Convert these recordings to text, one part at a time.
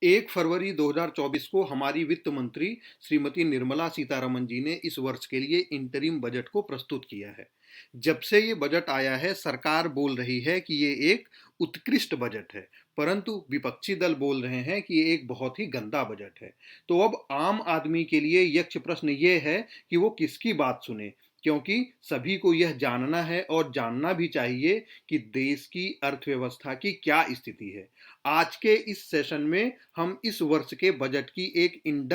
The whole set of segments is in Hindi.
1 फरवरी 2024 को हमारी वित्त मंत्री श्रीमती निर्मला सीतारमण जी ने इस वर्ष के लिए इंटरिम बजट को प्रस्तुत किया है। जब से ये बजट आया है, सरकार बोल रही है कि ये एक उत्कृष्ट बजट है, परंतु विपक्षी दल बोल रहे हैं कि ये एक बहुत ही गंदा बजट है। तो अब आम आदमी के लिए यक्ष प्रश्न ये है कि वो किसकी बात सुने, क्योंकि सभी को यह जानना है और जानना भी चाहिए कि देश की अर्थव्यवस्था की क्या स्थिति है। आज के इस सेशन में हम इस वर्ष के बजट की एक इन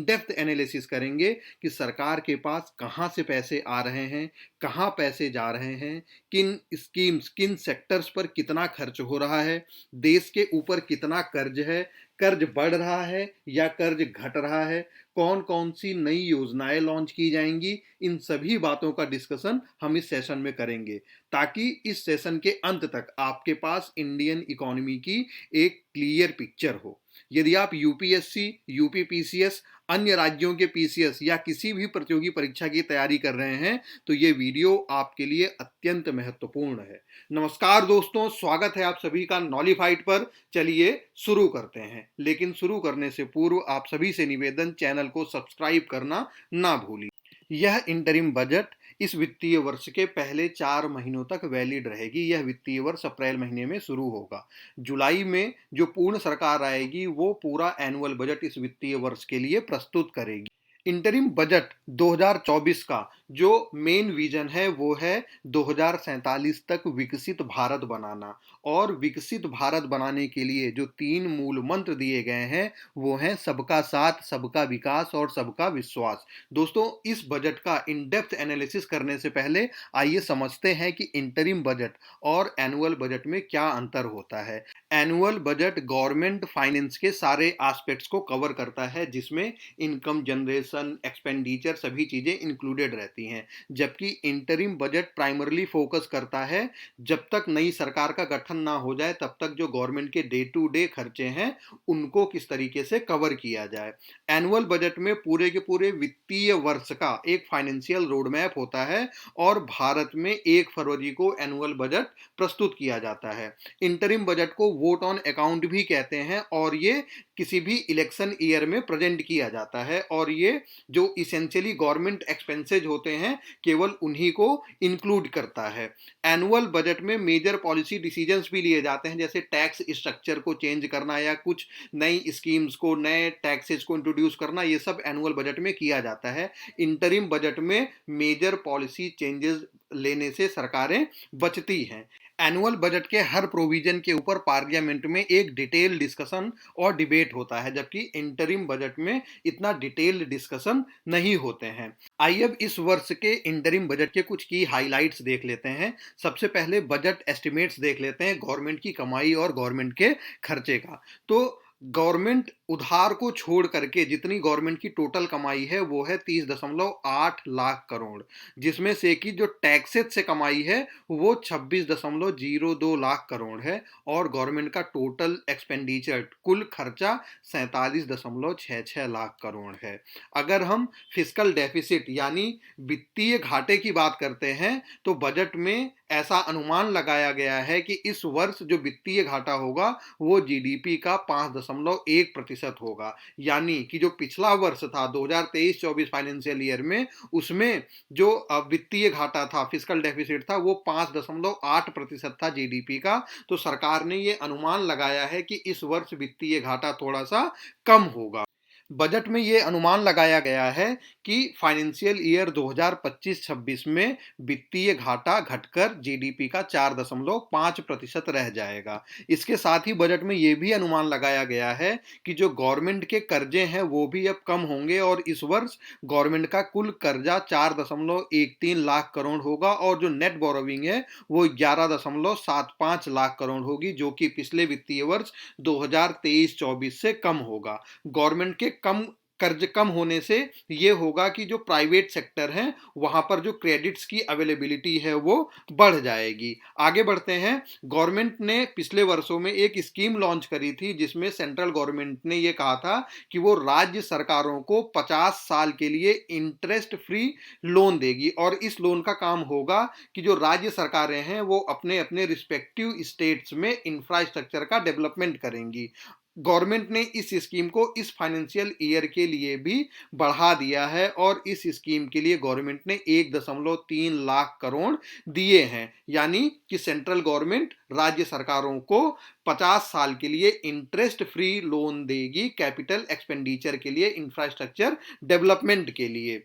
डेप्थ एनालिसिस करेंगे कि सरकार के पास कहां से पैसे आ रहे हैं, कहां पैसे जा रहे हैं, किन स्कीम्स, किन सेक्टर्स पर कितना खर्च हो रहा है, देश के ऊपर कितना कर्ज है, कर्ज बढ़ रहा है या कर्ज घट रहा है, कौन कौन सी नई योजनाएं लॉन्च की जाएंगी। इन सभी बातों का डिस्कशन हम इस सेशन में करेंगे, ताकि इस सेशन के अंत तक आपके पास इंडियन इकोनॉमी की एक क्लियर पिक्चर हो। यदि आप यूपीएससी, यूपीपीसीएस, अन्य राज्यों के पीसीएस या किसी भी प्रतियोगी परीक्षा की तैयारी कर रहे हैं, तो ये वीडियो आपके लिए अत्यंत महत्वपूर्ण है। नमस्कार दोस्तों, स्वागत है आप सभी का नॉलीफाइड पर। चलिए शुरू करते हैं, लेकिन शुरू करने से पूर्व आप सभी से निवेदन, चैनल को सब्सक्राइब करना ना भूलिए। यह इंटरिम बजट इस वित्तीय वर्ष के पहले 4 महीनों तक वैलिड रहेगी। यह वित्तीय वर्ष अप्रैल महीने में शुरू होगा। जुलाई में जो पूर्ण सरकार आएगी, वो पूरा एनुअल बजट इस वित्तीय वर्ष के लिए प्रस्तुत करेगी। इंटरिम बजट 2024 का जो मेन विजन है वो है 2047 तक विकसित भारत बनाना। और विकसित भारत बनाने के लिए जो 3 मूल मंत्र दिए गए हैं वो हैं सबका साथ, सबका विकास और सबका विश्वास। दोस्तों, इस बजट का इन डेप्थ एनालिसिस करने से पहले आइए समझते हैं कि इंटरिम बजट और एनुअल बजट में क्या अंतर होता है। एनुअल बजट गवर्नमेंट फाइनेंस के सारे एस्पेक्ट्स को कवर करता है, जिसमें इनकम जनरेशन, एक्सपेंडिचर, सभी चीजें इंक्लूडेड रहती हैं। जबकि इंटरिम बजट प्राइमरली फोकस करता है, जब तक नई सरकार का गठन ना हो जाए तब तक जो गवर्नमेंट के डे टू डे खर्चे हैं उनको किस तरीके से कवर किया जाए। एनुअल बजट में पूरे के पूरे वित्तीय वर्ष का एक फाइनेंशियल रोड मैप होता है और भारत में 1 फरवरी को एनुअल बजट प्रस्तुत किया जाता है। इंटरिम बजट को वोट ऑन अकाउंट भी कहते हैं और ये किसी भी इलेक्शन ईयर में प्रेजेंट किया जाता है, और ये जो इसेंशियली गवर्नमेंट एक्सपेंसेज होते हैं केवल उन्हीं को इंक्लूड करता है। एनुअल बजट में मेजर पॉलिसी डिसीजंस भी लिए जाते हैं, जैसे टैक्स स्ट्रक्चर को चेंज करना या कुछ नई स्कीम्स को, नए टैक्सेस को इंट्रोड्यूस करना, ये सब एनुअल बजट में किया जाता है। इंटरिम बजट में मेजर पॉलिसी चेंजेस लेने से सरकारें बचती हैं। एनुअल बजट के हर प्रोविजन के ऊपर पार्लियामेंट में एक डिटेल डिस्कशन और डिबेट होता है, जबकि इंटरिम बजट में इतना डिटेल्ड डिस्कशन नहीं होते हैं। आइए अब इस वर्ष के इंटरिम बजट के कुछ की हाइलाइट्स देख लेते हैं। सबसे पहले बजट एस्टिमेट्स देख लेते हैं गवर्नमेंट की कमाई और गवर्नमेंट के खर्चे का। तो गवर्नमेंट उधार को छोड़ करके जितनी गवर्नमेंट की टोटल कमाई है वो है 30.8 लाख करोड़, जिसमें से कि जो टैक्सेस से कमाई है वो 26.02 लाख करोड़ है, और गवर्नमेंट का टोटल एक्सपेंडिचर, कुल खर्चा 47.66 लाख करोड़ है। अगर हम फिस्कल डेफिसिट यानी वित्तीय घाटे की बात करते हैं, तो बजट में ऐसा अनुमान लगाया गया है कि इस वर्ष जो वित्तीय घाटा होगा वो जीडीपी का 5.1% होगा। यानी कि जो पिछला वर्ष था 2023-24 फाइनेंशियल ईयर में, उसमें जो वित्तीय घाटा था, फिस्कल डेफिसिट था, वो 5.8% था जीडीपी का। तो सरकार ने ये अनुमान लगाया है कि इस वर्ष वित्तीय घाटा थोड़ा सा कम होगा। बजट में ये अनुमान लगाया गया है कि फाइनेंशियल ईयर 2025-26 में वित्तीय घाटा घटकर जीडीपी का 4.5% रह जाएगा। इसके साथ ही बजट में ये भी अनुमान लगाया गया है कि जो गवर्नमेंट के कर्जे हैं वो भी अब कम होंगे, और इस वर्ष गवर्नमेंट का कुल कर्जा 4.13 लाख करोड़ होगा, और जो नेट बोरोविंग है वो 11.75 लाख करोड़ होगी, जो कि पिछले वित्तीय वर्ष 2023-24 से कम होगा। गवर्नमेंट के कर्ज कम होने से ये होगा कि जो प्राइवेट सेक्टर है वहां पर जो क्रेडिट्स की अवेलेबिलिटी है वो बढ़ जाएगी। आगे बढ़ते हैं। गवर्नमेंट ने पिछले वर्षों में एक स्कीम लॉन्च करी थी, जिसमें सेंट्रल गवर्नमेंट ने ये कहा था कि वो राज्य सरकारों को 50 साल के लिए इंटरेस्ट फ्री लोन देगी, और इस लोन का काम होगा कि जो राज्य सरकारें हैं वो अपने अपने रिस्पेक्टिव स्टेट्स में इंफ्रास्ट्रक्चर का डेवलपमेंट करेंगी। गवर्नमेंट ने इस स्कीम को इस फाइनेंशियल ईयर के लिए भी बढ़ा दिया है और इस स्कीम के लिए गवर्नमेंट ने 1.3 लाख करोड़ दिए हैं। यानी कि सेंट्रल गवर्नमेंट राज्य सरकारों को 50 साल के लिए इंटरेस्ट फ्री लोन देगी कैपिटल एक्सपेंडिचर के लिए, इंफ्रास्ट्रक्चर डेवलपमेंट के लिए।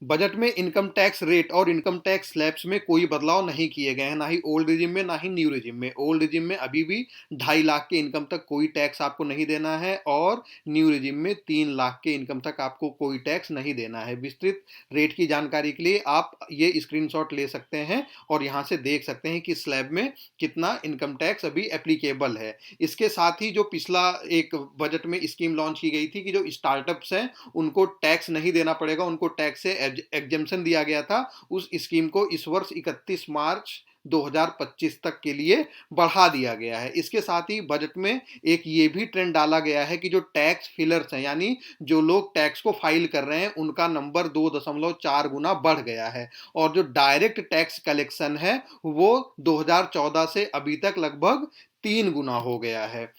बजट में इनकम टैक्स रेट और इनकम टैक्स स्लैब्स में कोई बदलाव नहीं किए गए हैं, ना ही ओल्ड रिजिम में ना ही न्यू रिजिम में। ओल्ड रिजिम में अभी भी 2.5 लाख के इनकम तक कोई टैक्स आपको नहीं देना है और न्यू रिजिम में 3 लाख के इनकम तक आपको कोई टैक्स नहीं देना है। विस्तृत रेट की जानकारी के लिए आप ये स्क्रीनशॉट ले सकते हैं और यहाँ से देख सकते हैं कि स्लैब में कितना इनकम टैक्स अभी एप्लीकेबल है। इसके साथ ही जो पिछला एक बजट में स्कीम लॉन्च की गई थी कि जो स्टार्टअप्स हैं उनको टैक्स नहीं देना पड़ेगा, उनको टैक्स से एग्जेम्पशन दिया गया था, उस स्कीम को इस वर्ष 31 मार्च 2025 तक के लिए बढ़ा दिया गया है। इसके साथ ही बजट में एक ये भी ट्रेंड डाला गया है कि जो टैक्स फिलर्स हैं, यानी जो लोग टैक्स को फाइल कर रहे हैं, उनका नंबर 2.4 गुना बढ़ गया है और जो डायरेक्ट टैक्स कलेक्शन है वो 2014 से अभी तक लगभग 3 गुना हो गया है।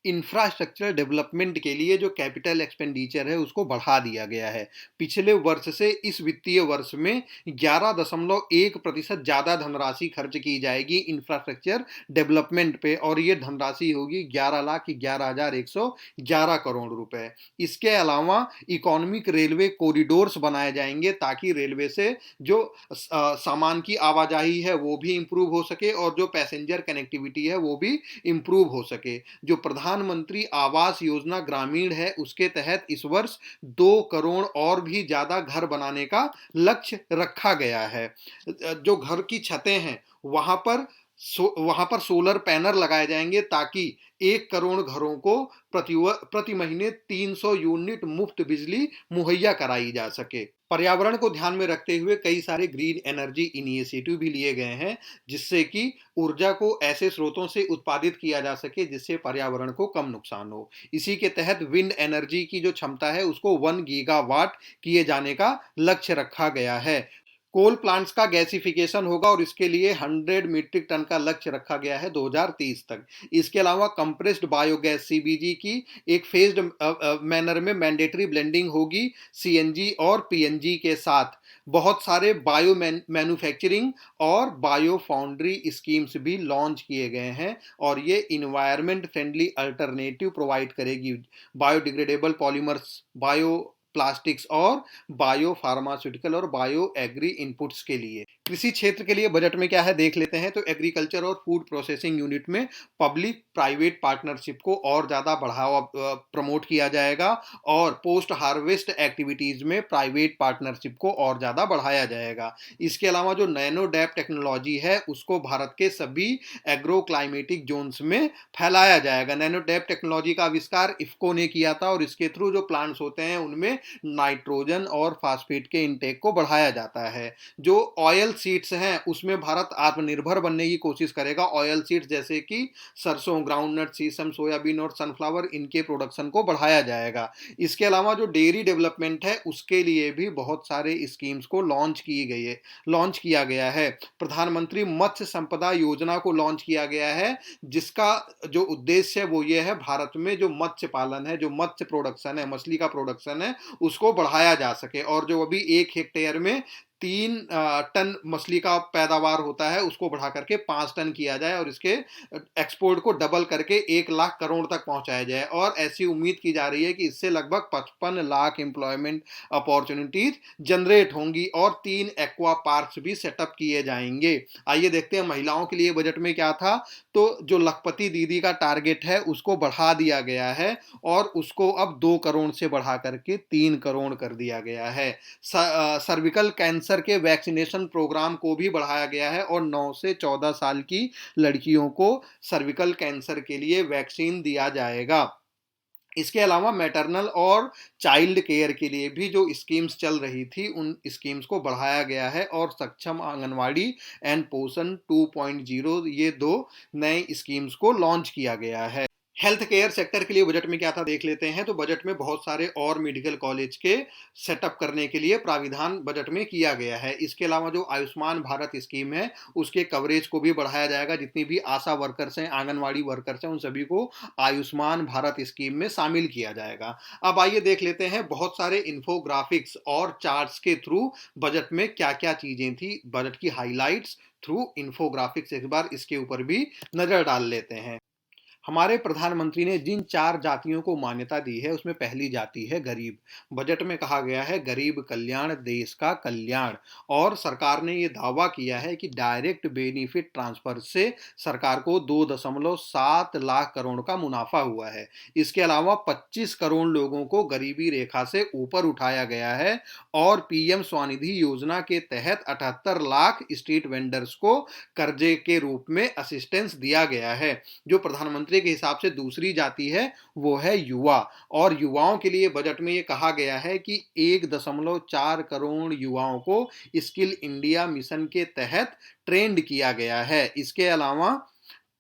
इंफ्रास्ट्रक्चर डेवलपमेंट के लिए जो कैपिटल एक्सपेंडिचर है उसको बढ़ा दिया गया है। पिछले वर्ष से इस वित्तीय वर्ष में 11.1% ज़्यादा धनराशि खर्च की जाएगी इंफ्रास्ट्रक्चर डेवलपमेंट पे और ये धनराशि होगी 11,11,111 करोड़ रुपए। इसके अलावा इकोनॉमिक रेलवे कॉरिडोर्स बनाए जाएंगे ताकि रेलवे से जो सामान की आवाजाही है वो भी इंप्रूव हो सके और जो पैसेंजर कनेक्टिविटी है वो भी इंप्रूव हो सके। जो प्रधानमंत्री आवास योजना ग्रामीण है उसके तहत इस वर्ष 2 करोड़ और भी ज्यादा घर बनाने का लक्ष्य रखा गया है। जो घर की छतें हैं वहां पर सोलर पैनल लगाए जाएंगे ताकि 1 करोड़ घरों को प्रति महीने 300 यूनिट मुफ्त बिजली मुहैया कराई जा सके। पर्यावरण को ध्यान में रखते हुए कई सारे ग्रीन एनर्जी इनिशिएटिव भी लिए गए हैं जिससे कि ऊर्जा को ऐसे स्रोतों से उत्पादित किया जा सके जिससे पर्यावरण को कम नुकसान हो। इसी के तहत विंड एनर्जी की जो क्षमता है उसको 1 गीगावाट किए जाने का लक्ष्य रखा गया है। कोल प्लांट्स का गैसिफिकेशन होगा और इसके लिए 100 मीट्रिक टन का लक्ष्य रखा गया है 2030 तक। इसके अलावा कंप्रेस्ड बायोगैस सीबीजी की एक फेज्ड मैनर में मैंडेटरी ब्लेंडिंग होगी सीएनजी और पीएनजी के साथ। बहुत सारे बायो मैन्युफैक्चरिंग और बायो फाउंड्री स्कीम्स भी लॉन्च किए गए हैं और ये इन्वायरमेंट फ्रेंडली अल्टरनेटिव प्रोवाइड करेगी बायोडिग्रेडेबल पॉलीमर्स, बायो प्लास्टिक्स और बायो फार्मास्यूटिकल और बायो एग्री इनपुट्स के लिए। कृषि क्षेत्र के लिए बजट में क्या है देख लेते हैं। तो एग्रीकल्चर और फूड प्रोसेसिंग यूनिट में पब्लिक प्राइवेट पार्टनरशिप को और ज़्यादा बढ़ावा प्रमोट किया जाएगा और पोस्ट हार्वेस्ट एक्टिविटीज़ में प्राइवेट पार्टनरशिप को और ज़्यादा बढ़ाया जाएगा। इसके अलावा जो नैनो डैप टेक्नोलॉजी है उसको भारत के सभी एग्रो क्लाइमेटिक जोन्स में फैलाया जाएगा। नैनो डैप टेक्नोलॉजी का आविष्कार इफ्को ने किया था और इसके थ्रू जो प्लांट्स होते हैं उनमें नाइट्रोजन और फास्फेट के इंटेक को बढ़ाया जाता है। जो ऑयल सीड्स हैं उसमें भारत आत्मनिर्भर बनने की कोशिश करेगा। ऑयल सीड्स जैसे कि सरसों, ग्राउंडनट, सीसम, सोयाबीन और सनफ्लावर, इनके प्रोडक्शन को बढ़ाया जाएगा। इसके अलावा जो डेयरी डेवलपमेंट है उसके लिए भी बहुत सारे स्कीम्स को लॉन्च किया गया है। प्रधानमंत्री मत्स्य संपदा योजना को लॉन्च किया गया है जिसका जो उद्देश्य है वो ये है भारत में जो मत्स्य पालन है, जो मत्स्य प्रोडक्शन है, मछली का प्रोडक्शन है उसको बढ़ाया जा सके और जो अभी 1 हेक्टेयर में 3 टन मछली का पैदावार होता है उसको बढ़ा करके 5 टन किया जाए और इसके एक्सपोर्ट को डबल करके 1 लाख करोड़ तक पहुंचाया जाए। और ऐसी उम्मीद की जा रही है कि इससे लगभग 55 लाख एम्प्लॉयमेंट अपॉर्चुनिटीज जनरेट होंगी और 3 एक्वा पार्क्स भी सेटअप किए जाएंगे। आइए देखते हैं महिलाओं के लिए बजट में क्या था। तो जो लखपति दीदी का टारगेट है उसको बढ़ा दिया गया है और उसको अब 2 करोड़ से बढ़ा करके 3 करोड़ कर दिया गया है। सर्विकल कैंसर के वैक्सीनेशन प्रोग्राम को भी बढ़ाया गया है और 9 से 14 साल की लड़कियों को सर्विकल कैंसर के लिए वैक्सीन दिया जाएगा। इसके अलावा मैटरनल और चाइल्ड केयर के लिए भी जो स्कीम्स चल रही थी उन स्कीम्स को बढ़ाया गया है और सक्षम आंगनवाड़ी एंड पोषण 2.0 ये 2 नए स्कीम्स को लॉन्च किया गया है। हेल्थ केयर सेक्टर के लिए बजट में क्या था देख लेते हैं। तो बजट में बहुत सारे और मेडिकल कॉलेज के सेटअप करने के लिए प्राविधान बजट में किया गया है। इसके अलावा जो आयुष्मान भारत स्कीम है उसके कवरेज को भी बढ़ाया जाएगा। जितनी भी आशा वर्कर्स हैं, आंगनवाड़ी वर्कर्स हैं, उन सभी को आयुष्मान भारत स्कीम में शामिल किया जाएगा। अब आइए देख लेते हैं बहुत सारे इन्फोग्राफिक्स और चार्ट्स के थ्रू बजट में क्या क्या चीजें थी, बजट की हाईलाइट्स थ्रू इन्फोग्राफिक्स। एक बार इसके ऊपर भी नजर डाल लेते हैं। हमारे प्रधानमंत्री ने जिन 4 जातियों को मान्यता दी है उसमें पहली जाति है गरीब। बजट में कहा गया है गरीब कल्याण देश का कल्याण। और सरकार ने ये दावा किया है कि डायरेक्ट बेनिफिट ट्रांसफर से सरकार को 2.7 लाख करोड़ का मुनाफा हुआ है। इसके अलावा 25 करोड़ लोगों को गरीबी रेखा से ऊपर उठाया गया है। और पीएम स्वनिधि योजना के तहत 78 लाख स्ट्रीट वेंडर्स को कर्जे के रूप में असिस्टेंस दिया गया है। जो प्रधानमंत्री के हिसाब से दूसरी जाति है वो है युवा। और युवाओं के लिए बजट में ये कहा गया है कि 1.4 करोड़ युवाओं को स्किल इंडिया मिशन के तहत ट्रेंड किया गया है। इसके अलावा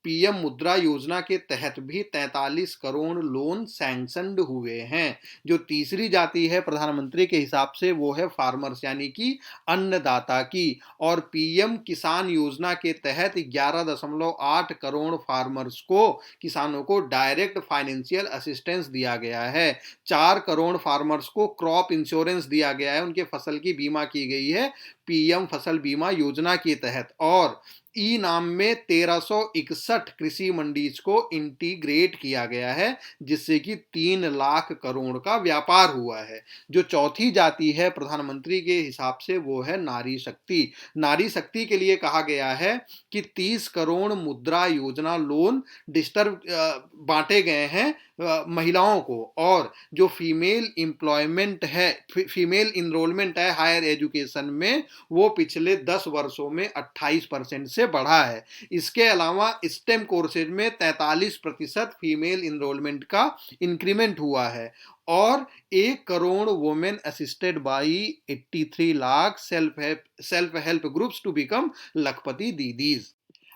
पीएम मुद्रा योजना के तहत भी 43 करोड़ लोन सैंक्शनड हुए हैं। जो तीसरी जाति है प्रधानमंत्री के हिसाब से वो है फार्मर्स यानी कि अन्नदाता की। और पीएम किसान योजना के तहत 11.8 करोड़ फार्मर्स को, किसानों को डायरेक्ट फाइनेंशियल असिस्टेंस दिया गया है। 4 करोड़ फार्मर्स को क्रॉप इंश्योरेंस दिया गया है, उनके फसल की बीमा की गई है पीएम फसल बीमा योजना के तहत। और ई नाम में 1361 कृषि मंडीज को इंटीग्रेट किया गया है जिससे कि 3 लाख करोड़ का व्यापार हुआ है। जो चौथी जाति है प्रधानमंत्री के हिसाब से वो है नारी शक्ति। नारी शक्ति के लिए कहा गया है कि 30 करोड़ मुद्रा योजना लोन डिस्टर्ब बांटे गए हैं महिलाओं को। और जो फीमेल एम्प्लॉयमेंट है, फीमेल इनरोलमेंट है हायर एजुकेशन में, वो पिछले 10 वर्षों में 28% से बढ़ा है। इसके अलावा स्टेम कोर्सेज में 43% फीमेल इनरोलमेंट का इंक्रीमेंट हुआ है। और 1 crore women assisted by 83 lakh self help groups to become Lakhpati Didis.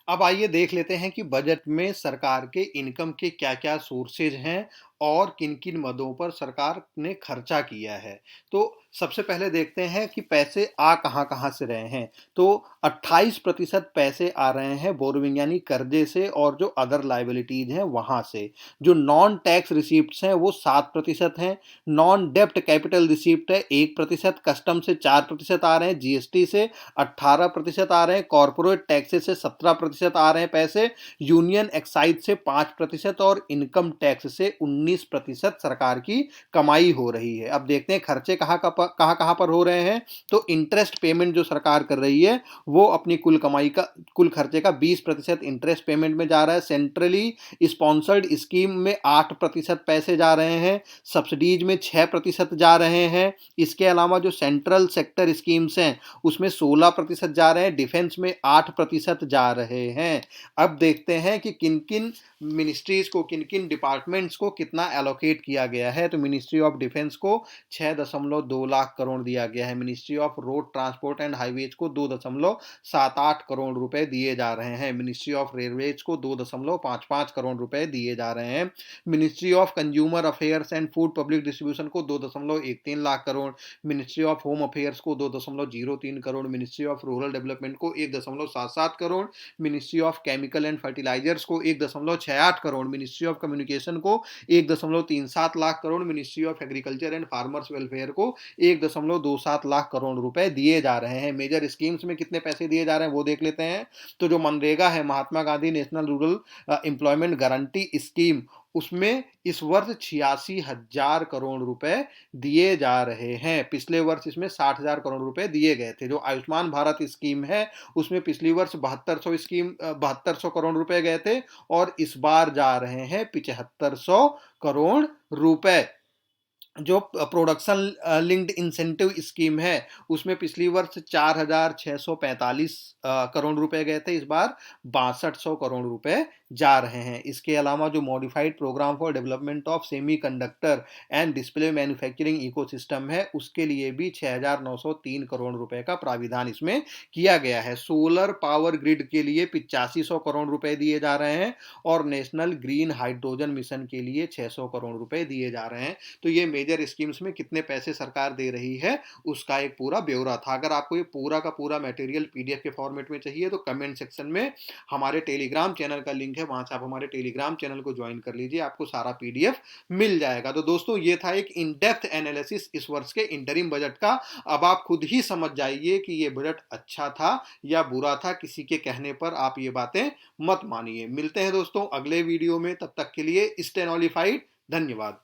अब आइए देख लेते हैं कि बजट में सरकार के इनकम के क्या क्या सोर्सेज हैं और किन किन मदों पर सरकार ने खर्चा किया है। तो सबसे पहले देखते हैं कि पैसे आ कहाँ कहाँ से रहे हैं। तो 28% पैसे आ रहे हैं बोरोइंग यानी कर्जे से और जो अदर लाइबिलिटीज हैं वहां से। जो नॉन टैक्स रिसीप्ट्स हैं वो 7% हैं। नॉन डेप्ट कैपिटल रिसीप्ट है 1%। कस्टम से 4% आ रहे हैं। जीएसटी से 18% आ रहे हैं। कॉर्पोरेट टैक्सेस से 17% आ रहे हैं पैसे। यूनियन एक्साइज से 5% और इनकम टैक्स से 19% सरकार की कमाई हो रही है। अब देखते हैं खर्चे कहाँ पर हो रहे हैं। तो इंटरेस्ट पेमेंट जो सरकार कर रही है वो अपनी कुल कमाई का, कुल खर्चे का 20% इंटरेस्ट पेमेंट में जा रहा है। सेंट्रली स्पॉन्सर्ड स्कीम में 8% पैसे जा रहे हैं। सब्सिडीज में 6% जा रहे हैं। इसके अलावा जो सेंट्रल सेक्टर स्कीम्स हैं उसमें 16% जा रहे हैं। डिफेंस में 8% जा रहे हैं। अब देखते हैं कि किन किन मिनिस्ट्रीज को, किन किन डिपार्टमेंट्स को कितना एलोकेट किया गया है। तो मिनिस्ट्री ऑफ डिफेंस को 6.2 लाख करोड़ दिया गया है। Ministry of road transport and highways को 2.78 करोड़ रुपए दिए जा रहे हैं। मिनिस्ट्री ऑफ रेलवेज को 2.55 करोड़ रुपए दिए जा रहे हैं। Ministry of consumer affairs and food public distribution को 2.13 lakh crore. Ministry of home affairs को 2.03 crore. Ministry of rural development को 1.77 crore. Ministry of chemical and fertilisers को 1.68 करोड़। मिनिस्ट्री ऑफ कम्युनिकेशन को 1.37 lakh crore. Ministry of agriculture and farmers welfare को 1.27 लाख करोड़ रुपए दिए जा रहे हैं। मेजर स्कीम्स में कितने पैसे दिए जा रहे हैं वो देख लेते हैं। तो जो मनरेगा है, Mahatma Gandhi national rural employment guarantee scheme, उसमें इस वर्ष 86,000 करोड़ रुपए दिए जा रहे हैं। पिछले वर्ष इसमें 60,000 करोड़ रुपए दिए गए थे। जो आयुष्मान भारत स्कीम है उसमें पिछली वर्ष 7200 करोड़ रुपए गए थे और इस बार जा रहे हैं 7500 करोड़ रुपए। जो प्रोडक्शन लिंक्ड इंसेंटिव स्कीम है उसमें पिछली वर्ष 4,645 करोड़ रुपए गए थे, इस बार 6200 करोड़ रुपए जा रहे हैं। इसके अलावा जो modified programme for development of semiconductor and display manufacturing ecosystem है, उसके लिए भी 6,903 करोड़ रुपए का प्राविधान इसमें किया गया है। सोलर पावर ग्रिड के लिए 8500 करोड़ रुपए दिए जा रहे हैं और नेशनल ग्रीन हाइड्रोजन मिशन के लिए 600 करोड़ रुपए दिए जा रहे हैं। तो ये मेजर स्कीम्स में कितने पैसे सरकार दे रही है उसका एक पूरा ब्यौरा था। अगर आपको ये पूरा का पूरा मटेरियल पीडीएफ के फॉर्मेट में चाहिए तो कमेंट सेक्शन में हमारे टेलीग्राम चैनल का लिंक है, वहां से आप हमारे टेलीग्राम चैनल को ज्वाइन कर लीजिए, आपको सारा पीडीएफ मिल जाएगा। तो दोस्तों ये था एक इन डेप्थ एनालिसिस इस वर्ष के इंटरिम बजट का। अब आप खुद ही समझ जाइए कि ये बजट अच्छा था या बुरा था, किसी के कहने पर आप ये बातें मत मानिए। मिलते हैं दोस्तों अगले वीडियो में, तब तक के लिए स्टे नॉलिफाइड। धन्यवाद।